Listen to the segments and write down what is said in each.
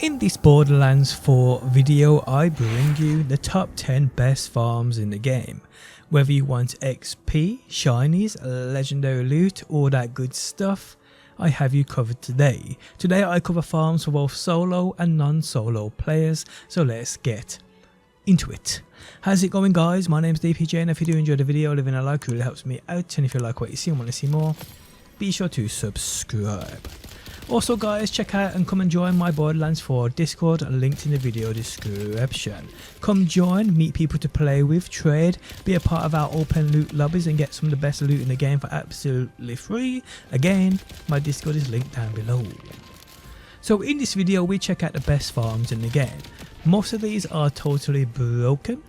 In this Borderlands 4 video, I bring you the top 10 best farms in the game. Whether you want XP, shinies, legendary loot, all that good stuff, I have you covered today. Today I cover farms for both solo and non-solo players, so let's get into it. How's it going, guys? My name's DPJ, and if you do enjoy the video, leaving a like really helps me out, and if you like what you see and want to see more, be sure to subscribe. Also guys, check out and come and join my Borderlands 4 Discord, linked in the video description. Come join, meet people to play with, trade, be a part of our open loot lobbies and get some of the best loot in the game for absolutely free. Again, my Discord is linked down below. So in this video we check out the best farms in the game. Most of these are totally broken,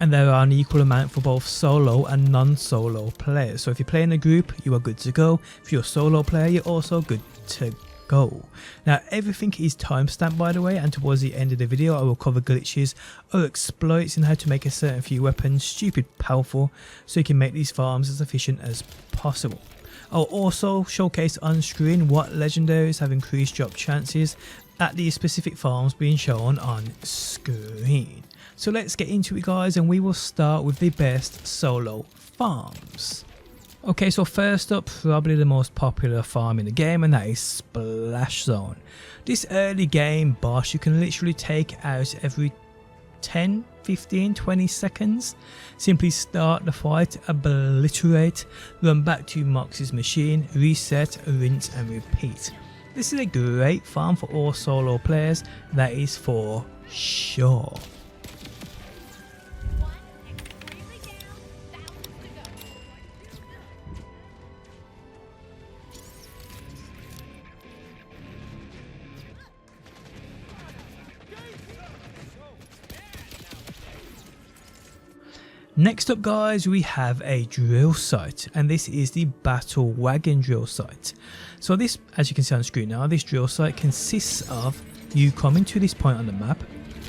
and there are an equal amount for both solo and non-solo players. So if you play in a group, you are good to go. If you're a solo player, you're also good to go. Now everything is timestamped, by the way, and towards the end of the video I will cover glitches or exploits and how to make a certain few weapons stupid powerful so you can make these farms as efficient as possible. I'll also showcase on screen what legendaries have increased drop chances at these specific farms being shown on screen. So let's get into it, guys, and we will start with the best solo farms. Okay, so first up, probably the most popular farm in the game, and that is Splashzone. This early game boss you can literally take out every 10, 15, 20 seconds. Simply start the fight, obliterate, run back to Mox's machine, reset, rinse and repeat. This is a great farm for all solo players, that is for sure. Next up, guys, we have a drill site, and this is the battle wagon drill site. So this, as you can see on screen now, this drill site consists of you coming to this point on the map,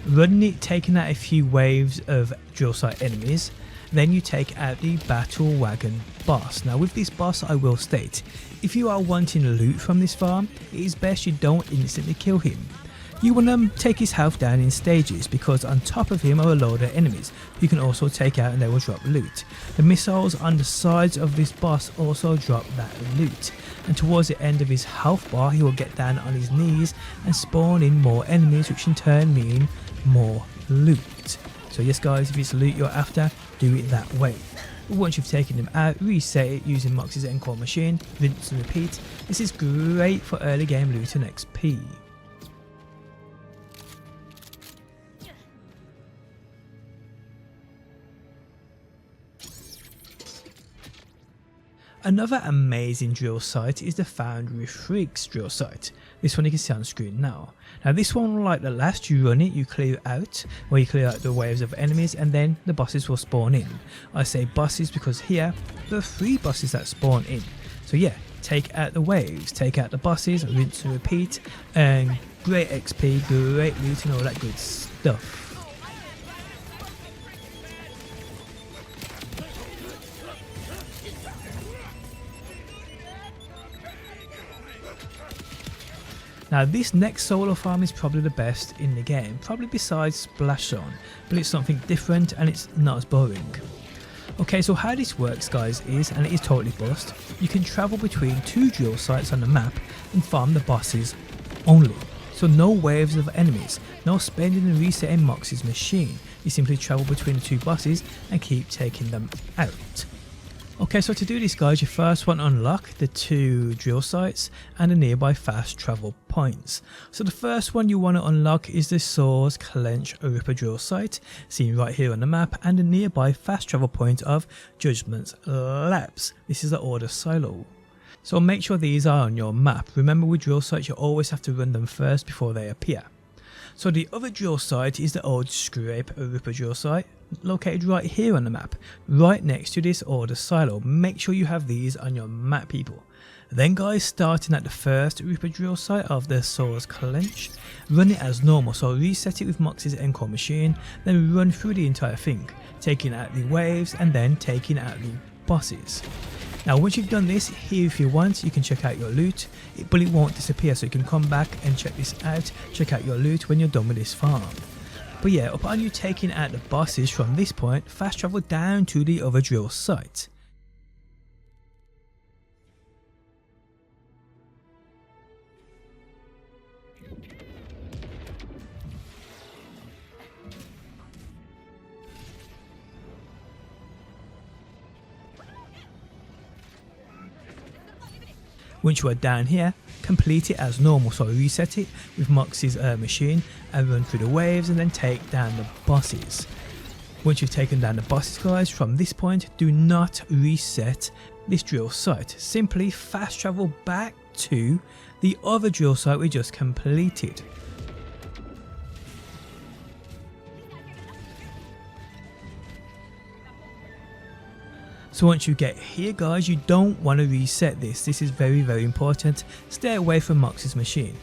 running it, taking out a few waves of drill site enemies, then you take out the battle wagon boss. Now with this boss, I will state, if you are wanting loot from this farm, it is best you don't instantly kill him. You want to take his health down in stages, because on top of him are a load of enemies you can also take out and they will drop loot. The missiles on the sides of this boss also drop that loot, and towards the end of his health bar he will get down on his knees and spawn in more enemies, which in turn mean more loot. So yes guys, if it's loot you're after, do it that way. But once you've taken him out, reset it using Mox's encore machine, rinse and repeat. This is great for early game loot and XP. Another amazing drill site is the Foundry Freaks drill site. This one you can see on screen now. Now this one, like the last, you run it, you clear out, where you clear out the waves of enemies, and then the bosses will spawn in. I say bosses because here there are 3 bosses that spawn in. So yeah, take out the waves, take out the bosses, rinse and repeat, and great XP, great loot and all that good stuff. Now this next solo farm is probably the best in the game, probably besides Splashzone, but it's something different and it's not as boring. Okay, so how this works, guys, is, and it is totally bust, you can travel between 2 drill sites on the map and farm the bosses only. So no waves of enemies, no spending and resetting Mox's machine, you simply travel between the 2 bosses and keep taking them out. Okay, so to do this, guys, you first want to unlock the 2 drill sites and the nearby fast travel points. So the first one you want to unlock is the Swords Clench Ripper drill site, seen right here on the map, and the nearby fast travel point of Judgment's Lapse. This is the Order silo. So make sure these are on your map. Remember, with drill sites you always have to run them first before they appear. So the other drill site is the Old Scrape Ripper drill site, located right here on the map, right next to this Order silo. Make sure you have these on your map, people. Then guys, starting at the first Ripper drill site of the Swords Clench, run it as normal, so reset it with Mox's encore machine, then run through the entire thing, taking out the waves and then taking out the bosses. Now once you've done this, here if you want you can check out your loot, but it won't disappear, so you can come back and check this out, check out your loot when you're done with this farm. But yeah, upon you taking out the bosses from this point, fast travel down to the other drill site. Once you are down here, complete it as normal, so reset it with Mox's machine and run through the waves and then take down the bosses. Once you've taken down the bosses guys, from this point do not reset this drill site, simply fast travel back to the other drill site we just completed. So once you get here guys, you don't want to reset this is very important. Stay away from Mox's machine.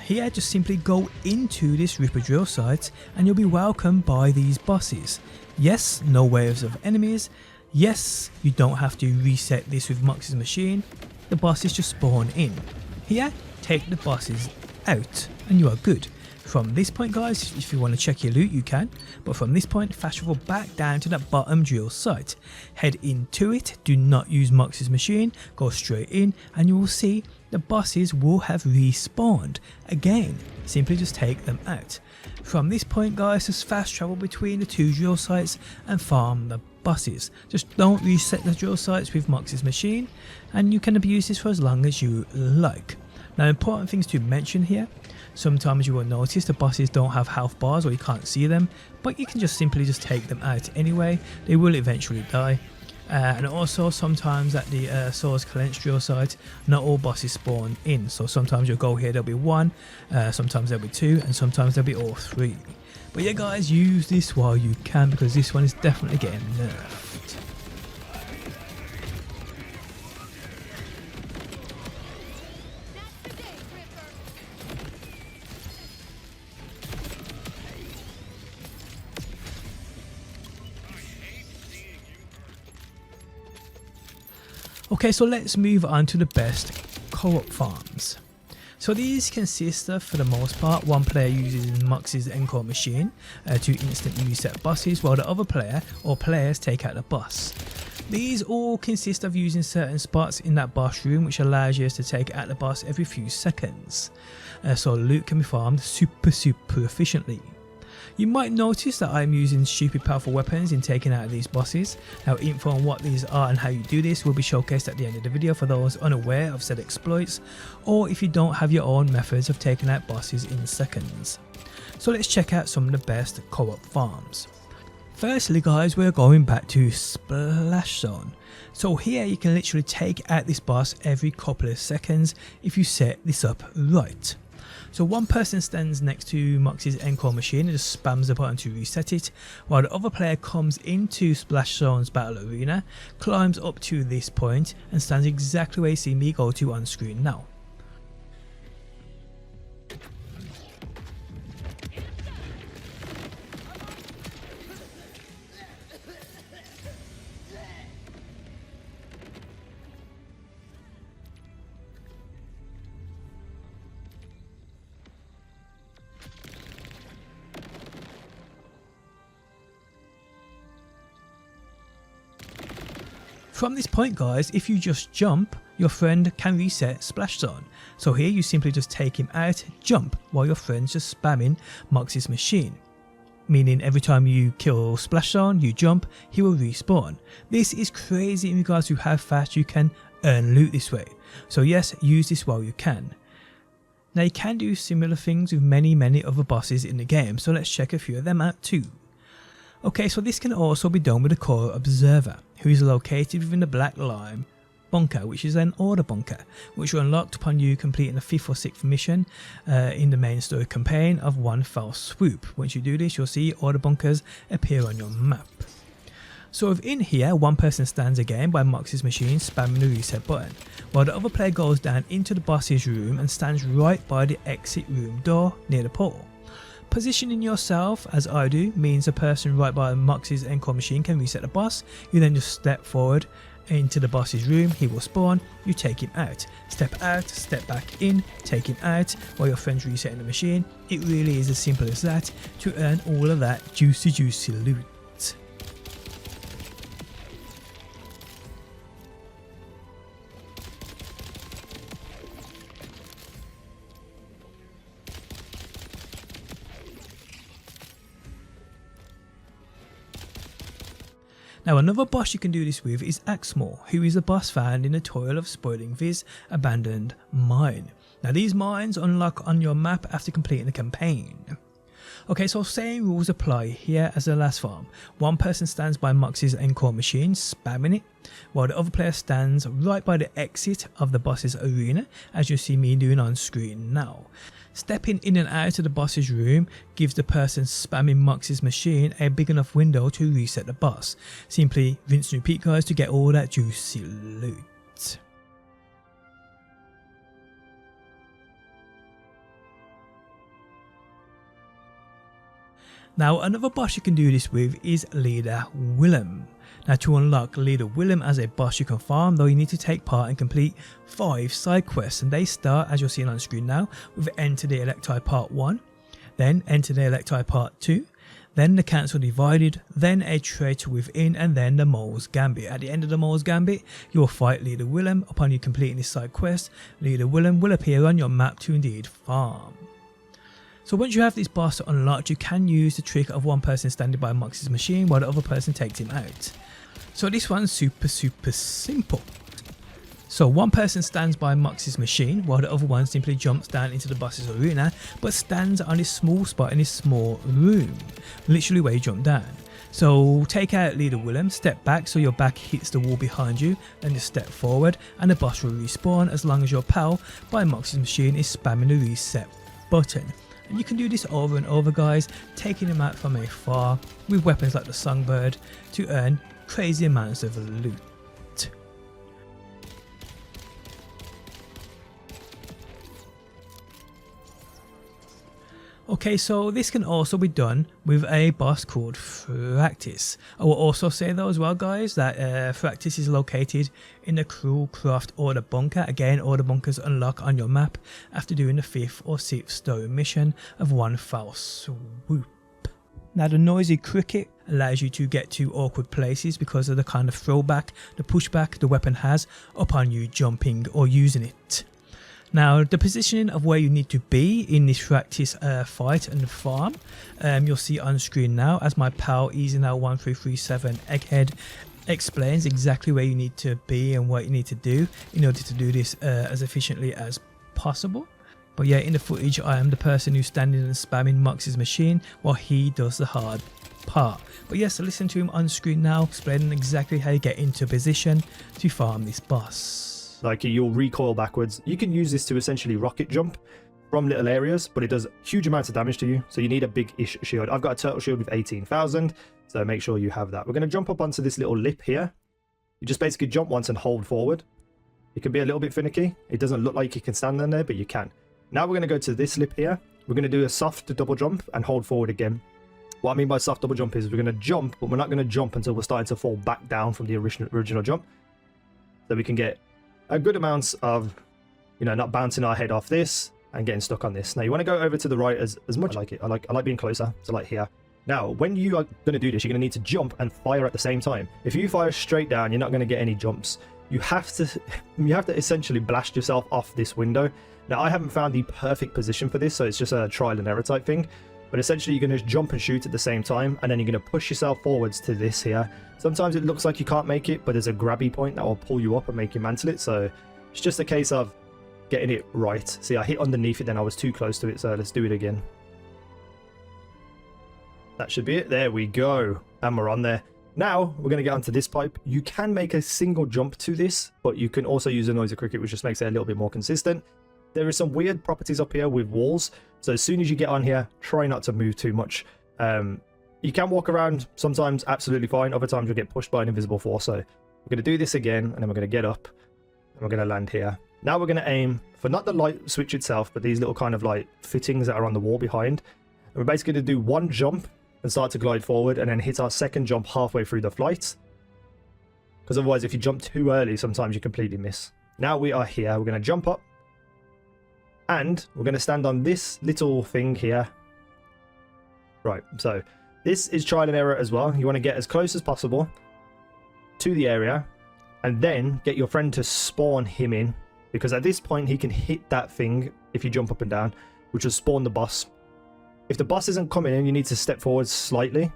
Here just simply go into this Ripper drill site and you'll be welcomed by these bosses. Yes, no waves of enemies. Yes, you don't have to reset this with Mox's machine. The bosses just spawn in. Here, take the bosses out and you are good. From this point guys, if you want to check your loot you can, but from this point fast travel back down to that bottom drill site. Head into it, do not use Mox's machine, go straight in and you will see the bosses will have respawned. Again, simply just take them out. From this point guys, just fast travel between the two drill sites and farm the bosses. Just don't reset the drill sites with Mox's machine and you can abuse this for as long as you like. Now important things to mention here. Sometimes you will notice the bosses don't have health bars or you can't see them, but you can just simply take them out anyway, they will eventually die. And also sometimes at the Swords Cleanse drill site, not all bosses spawn in, so sometimes you'll go here there'll be one, sometimes there'll be two, and sometimes there'll be all three. But yeah guys, use this while you can because this one is definitely getting nerfed. Okay, so let's move on to the best co-op farms. So these consist of, for the most part, one player uses Mox's Encore machine to instantly reset bosses, while the other player or players take out the boss. These all consist of using certain spots in that boss room which allows you to take out the boss every few seconds. So loot can be farmed super efficiently. You might notice that I'm using stupid powerful weapons in taking out these bosses. Now info on what these are and how you do this will be showcased at the end of the video for those unaware of said exploits, or if you don't have your own methods of taking out bosses in seconds. So let's check out some of the best co-op farms. Firstly guys, we're going back to Splashzone. So here you can literally take out this boss every couple of seconds if you set this up right. So one person stands next to Mox's Encore machine and just spams the button to reset it, while the other player comes into Splashzone's battle arena, climbs up to this point and stands exactly where you see me go to on screen now. From this point guys, if you just jump, your friend can reset Splashzone. So here you simply just take him out, jump, while your friend's just spamming Mox's machine. Meaning every time you kill Splashzone, you jump, he will respawn. This is crazy in regards to how fast you can earn loot this way. So yes, use this while you can. Now you can do similar things with many other bosses in the game, so let's check a few of them out too. Okay, so this can also be done with the core observer, who is located within the Black Lime bunker, which is an order bunker, which will unlocked upon you completing the 5th or 6th mission in the main story campaign of one fell swoop. Once you do this, you'll see order bunkers appear on your map. So within here, one person stands again by Mox's machine spamming the reset button, while the other player goes down into the boss's room and stands right by the exit room door near the portal. Positioning yourself, as I do, means the person right by Mox's Encore machine can reset the boss. You then just step forward into the boss's room, he will spawn, you take him out, step back in, take him out while your friend's resetting the machine. It really is as simple as that to earn all of that juicy loot. Now another boss you can do this with is Axe Maul, who is a boss found in the Toil of Spoiling Viz abandoned mine. Now these mines unlock on your map after completing the campaign. Okay, so same rules apply here as the last farm. One person stands by Mox's encore machine, spamming it, while the other player stands right by the exit of the boss's arena, as you see me doing on screen now. Stepping in and out of the boss's room gives the person spamming Mox's machine a big enough window to reset the boss. Simply rinse and repeat, guys, to get all that juicy loot. Now another boss you can do this with is Leader Willem. Now to unlock Leader Willem as a boss you can farm, though you need to take part and complete 5 side quests, and they start, as you're seeing on screen now, with Enter the Electi Part 1, then Enter the Electi Part 2, then the Council Divided, then a Traitor Within, and then the Mole's Gambit. At the end of the Mole's Gambit, you will fight Leader Willem. Upon you completing this side quest, Leader Willem will appear on your map to indeed farm. So once you have this boss unlocked, you can use the trick of one person standing by Mox's machine while the other person takes him out. So this one's super simple. So one person stands by Mox's machine while the other one simply jumps down into the boss's arena, but stands on this small spot in this small room, literally where you jump down. So take out Leader Willem, step back so your back hits the wall behind you, then just step forward and the boss will respawn as long as your pal by Mox's machine is spamming the reset button. And you can do this over and over, guys, taking them out from afar with weapons like the Songbird to earn crazy amounts of loot. Okay, so this can also be done with a boss called Fractis. I will also say though as well, guys, that Fractis is located in the Cruel Craft Order Bunker. Again, Order Bunkers unlock on your map after doing the 5th or 6th story mission of one foul swoop. Now the Noisy Cricket allows you to get to awkward places because of the kind of throwback, the pushback the weapon has upon you jumping or using it. Now the positioning of where you need to be in this Fractis fight and farm, you'll see on screen now as my pal EasyNow1337 Egghead explains exactly where you need to be and what you need to do in order to do this as efficiently as possible. But yeah, in the footage I am the person who's standing and spamming Mox's machine while he does the hard part. But yes, listen to him on screen now explaining exactly how you get into position to farm this boss. Like you'll recoil backwards. You can use this to essentially rocket jump from little areas, but it does huge amounts of damage to you. So you need a big-ish shield. I've got a turtle shield with 18,000, so make sure you have that. We're going to jump up onto this little lip here. You just basically jump once and hold forward. It can be a little bit finicky. It doesn't look like you can stand on there, but you can. Now we're going to go to this lip here. We're going to do a soft double jump and hold forward again. What I mean by soft double jump is we're going to jump, but we're not going to jump until we're starting to fall back down from the original jump. So we can get a good amount of, you know, not bouncing our head off this and getting stuck on this. Now you want to go over to the right as much as I like it. I like being closer, so like here. Now when you are going to do this, you're going to need to jump and fire at the same time. If you fire straight down, you're not going to get any jumps. You have to essentially blast yourself off this window. Now I haven't found the perfect position for this, so it's just a trial and error type thing. But essentially you're going to jump and shoot at the same time, and then you're going to push yourself forwards to this here. Sometimes it looks like you can't make it, but there's a grabby point that will pull you up and make you mantle it. So it's just a case of getting it right. See, I hit underneath it, then I was too close to it, so let's do it again. That should be it. There we go. And we're on there. Now we're going to get onto this pipe. You can make a single jump to this, but you can also use a Noisy Cricket, which just makes it a little bit more consistent. There is some weird properties up here with walls, so as soon as you get on here, try not to move too much. You can walk around sometimes absolutely fine, other times you'll get pushed by an invisible force. So we're going to do this again, and then we're going to get up, and we're going to land here. Now we're going to aim for not the light switch itself, but these little kind of like fittings that are on the wall behind. And we're basically going to do one jump and start to glide forward, and then hit our second jump halfway through the flight. because otherwise if you jump too early, sometimes you completely miss. Now we are here, we're going to jump up, and we're going to stand on this little thing here. Right, so this is trial and error as well. You want to get as close as possible to the area, and then get your friend to spawn him in, because at this point he can hit that thing if you jump up and down, which will spawn the boss. If the boss isn't coming in, you need to step forward slightly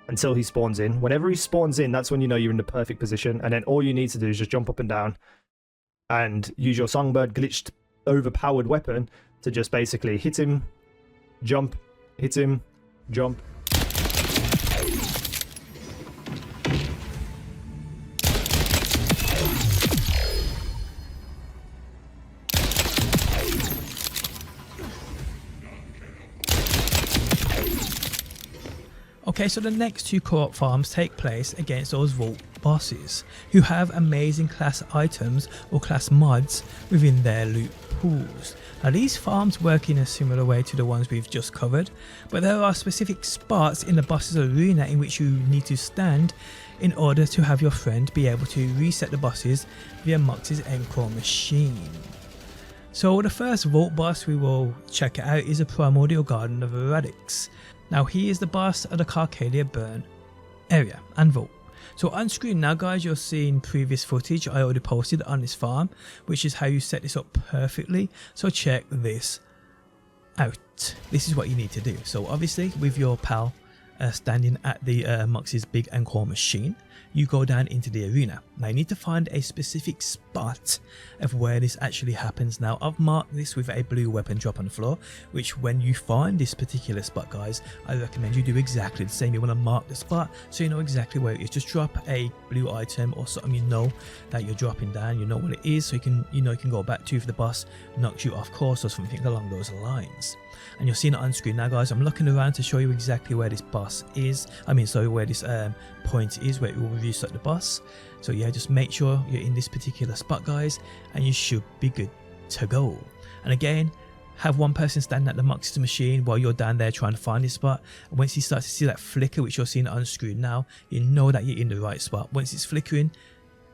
until he spawns in. Whenever he spawns in, that's when you know you're in the perfect position, and then all you need to do is just jump up and down and use your songbird glitched overpowered weapon to just basically hit him, jump, hit him, jump. Okay, so the next two co-op farms take place against those vault bosses who have amazing class items or class mods within their loot pools. Now these farms work in a similar way to the ones we've just covered, but there are specific spots in the boss's arena in which you need to stand in order to have your friend be able to reset the bosses via Mox's Encore machine. So the first vault boss we will check out is the Primordial Garden of Radix. Now he is the boss of the Carcadia Burn area and vault. So on screen now guys, you're seeing previous footage I already posted on this farm, which is how you set this up perfectly. So check this out. This is what you need to do. So obviously with your pal standing at the Mox's big Encore machine, you go down into the arena. Now you need to find a specific spot of where this actually happens. Now I've marked this with a blue weapon drop on the floor, which when you find this particular spot guys, I recommend you do exactly the same. You want to mark the spot so you know exactly where it is. Just drop a blue item or something you know that you're dropping down, you know what it is, so you can go back to if the boss knocks you off course or something along those lines. And you're seeing it on screen now guys. I'm looking around to show you exactly where this boss is. Where this point is where it will reset the boss. So yeah, just make sure you're in this particular spot guys, and you should be good to go. And again, have one person stand at the Mox's machine while you're down there trying to find this spot. And once you start to see that flicker, which you're seeing on screen now, you know that you're in the right spot. Once it's flickering,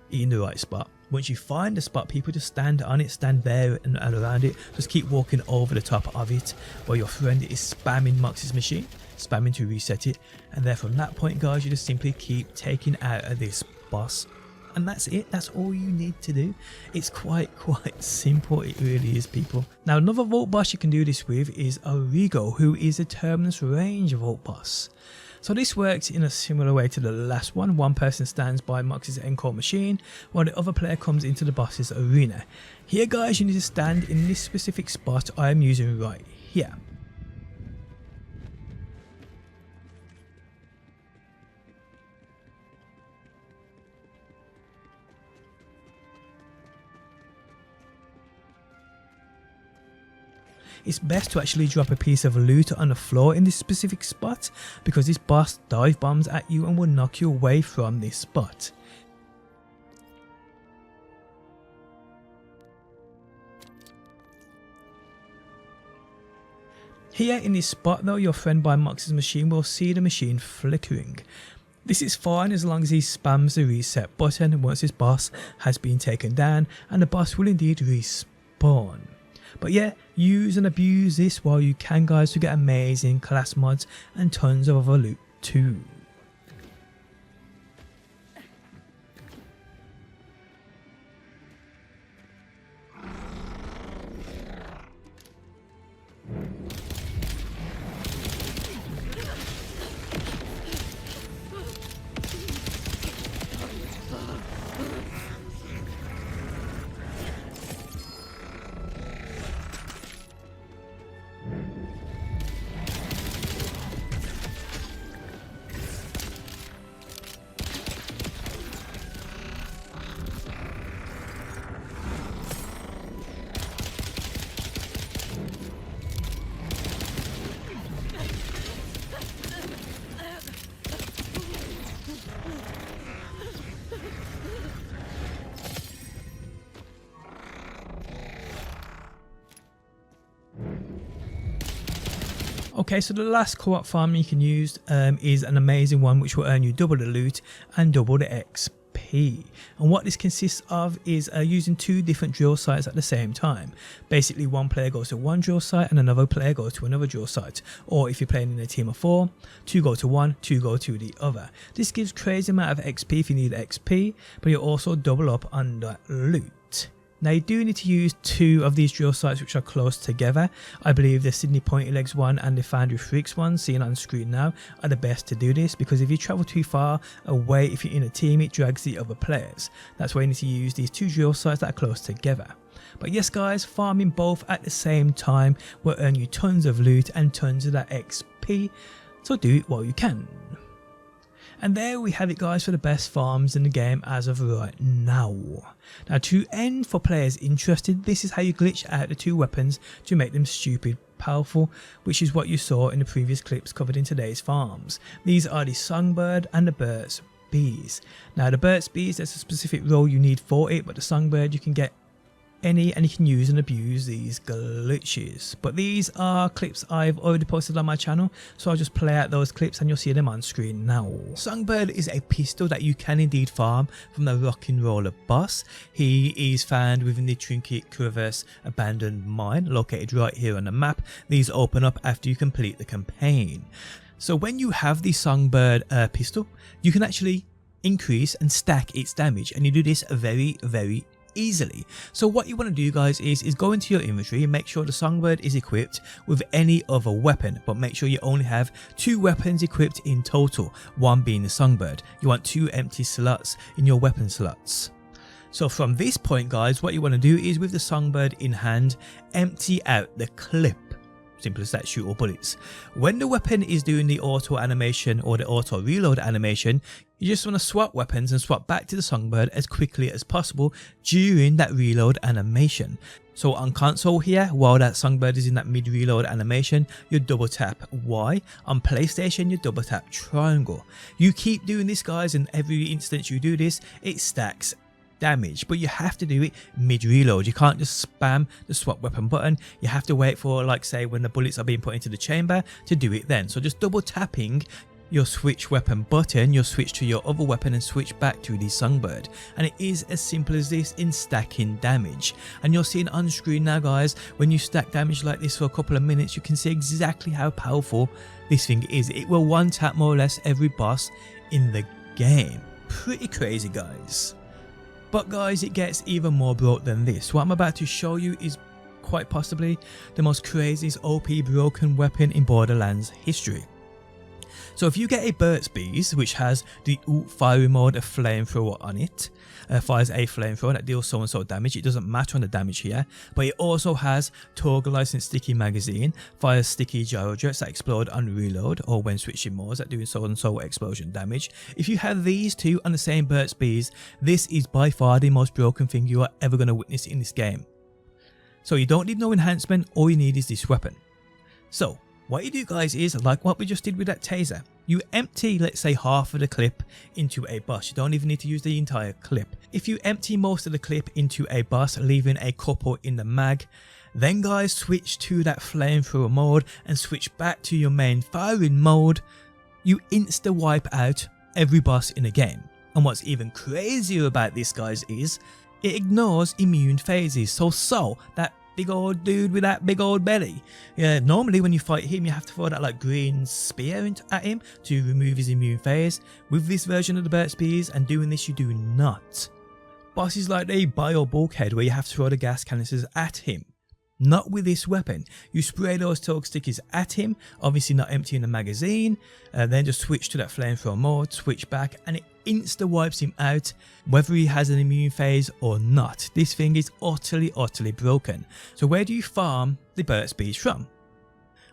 you're in the right spot. Once you find the spot, people just stand on it, stand there and around it. Just keep walking over the top of it while your friend is spamming Mox's machine, spamming to reset it. And then from that point guys, you just simply keep taking out of this boss. And that's it. That's all you need to do. It's quite simple. It really is, people. Now another vault boss you can do this with is Origo, who is a terminus range vault boss. So this works in a similar way to the last one. One person stands by Mox's Encore machine while the other player comes into the boss's arena. Here guys, you need to stand in this specific spot I am using right here. It's best to actually drop a piece of loot on the floor in this specific spot, because this boss dive bombs at you and will knock you away from this spot. Here in this spot though, your friend by Mox's machine will see the machine flickering. This is fine as long as he spams the reset button once this boss has been taken down, and the boss will indeed respawn. But yeah, use and abuse this while you can guys to get amazing class mods and tons of other loot too. Okay, so the last co-op farm you can use is an amazing one which will earn you double the loot and double the XP. XP. And what this consists of is using 2 different drill sites at the same time. Basically, one player goes to one drill site and another player goes to another drill site. Or if you're playing in a team of 4, 2 go to one, 2 go to the other. This gives crazy amount of XP if you need XP, but you also double up on that loot. Now you do need to use 2 of these drill sites which are close together. I believe the Sydney Pointy Legs one and the Foundry Freaks one, seen on screen now, are the best to do this, because if you travel too far away, if you're in a team, it drags the other players. That's why you need to use these 2 drill sites that are close together. But yes guys, farming both at the same time will earn you tons of loot and tons of that XP, so do it while you can. And there we have it guys for the best farms in the game as of right now. Now to end, for players interested, this is how you glitch out the 2 weapons to make them stupid powerful, which is what you saw in the previous clips covered in today's farms. These are the Songbird and the Burt's Bees. Now the Burt's Bees, there's a specific role you need for it, but the Songbird you can get any and you can use and abuse these glitches. But these are clips I've already posted on my channel, so I'll just play out those clips and you'll see them on screen now. Songbird is a pistol that you can indeed farm from the Rock'n'Roller boss. He is found within the Trinket Crevice abandoned mine located right here on the map. These open up after you complete the campaign. So when you have the Songbird pistol, you can actually increase and stack its damage, and you do this very easily. So what you want to do guys is go into your inventory and make sure the Songbird is equipped with any other weapon, but make sure you only have 2 weapons equipped in total, one being the Songbird. You want 2 empty slots in your weapon slots. So from this point guys, what you want to do is, with the Songbird in hand, empty out the clip. Simple as that, shoot all bullets. When the weapon is doing the auto animation or the auto reload animation, you just want to swap weapons and swap back to the Songbird as quickly as possible during that reload animation. So on console here, while that Songbird is in that mid reload animation, you double tap Y. On PlayStation, you double tap triangle. You keep doing this guys, and every instance you do this, it stacks damage, but you have to do it mid reload. You can't just spam the swap weapon button. You have to wait for, like, say when the bullets are being put into the chamber to do it then. So just double tapping your switch weapon button, you'll switch to your other weapon and switch back to the Songbird. And it is as simple as this in stacking damage. And you're seeing on screen now guys, when you stack damage like this for a couple of minutes, you can see exactly how powerful this thing is. It will one tap more or less every boss in the game. Pretty crazy guys. But guys, it gets even more broke than this. What I'm about to show you is quite possibly the most craziest OP broken weapon in Borderlands history. So if you get a Burt's Bees, which has the firing mode of flamethrower on it, fires a flamethrower that deals so and so damage. It doesn't matter on the damage here, but it also has Torgal licensed sticky magazine, fires sticky gyro jets that explode on reload or when switching modes that do so and so explosion damage. If you have these 2 on the same Burt's Bees, this is by far the most broken thing you are ever going to witness in this game. So you don't need no enhancement, all you need is this weapon. So what you do guys is, like what we just did with that taser, you empty, let's say, half of the clip into a boss. You don't even need to use the entire clip. If you empty most of the clip into a boss, leaving a couple in the mag, then guys switch to that flamethrower mode and switch back to your main firing mode, you insta wipe out every boss in the game. And what's even crazier about this guys is, it ignores immune phases. So that big old dude with that big old belly. Yeah, normally when you fight him, you have to throw that like green spear at him to remove his immune phase. With this version of the Burt's Bees and doing this, you do not. Bosses like the Bio Bulkhead, where you have to throw the gas canisters at him. Not with this weapon. You spray those Torg stickers at him, obviously not emptying the magazine, then just switch to that flamethrower mode, switch back, and it insta wipes him out, whether he has an immune phase or not. This thing is utterly broken. So where do you farm the Burt's Bees from?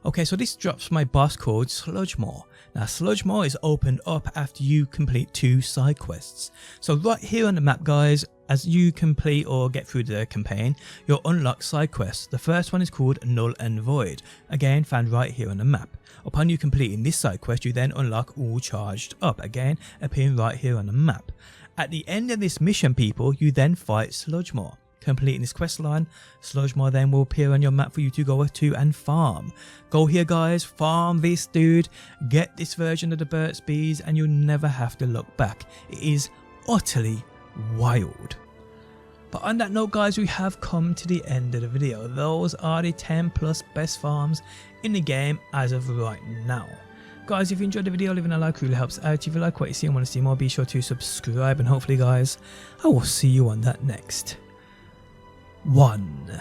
Okay, so this drops my boss called Sludge Maul. Now Sludge Maul is opened up after you complete 2 side quests. So right here on the map guys, as you complete or get through the campaign, you'll unlock side quests. The first one is called Null and Void, again found right here on the map. Upon you completing this side quest, you then unlock All Charged Up, again appearing right here on the map. At the end of this mission people, you then fight Sludge Maul. Completing this quest line, Sludge Maul then will appear on your map for you to go to and farm. Go here guys, farm this dude, get this version of the Burt's Bees and you'll never have to look back. It is utterly wild. But on that note guys, we have come to the end of the video. Those are the 10 plus best farms in the game as of right now. Guys, if you enjoyed the video, leaving a like really helps out. If you like what you see and want to see more, be sure to subscribe, and hopefully guys, I will see you on that next one.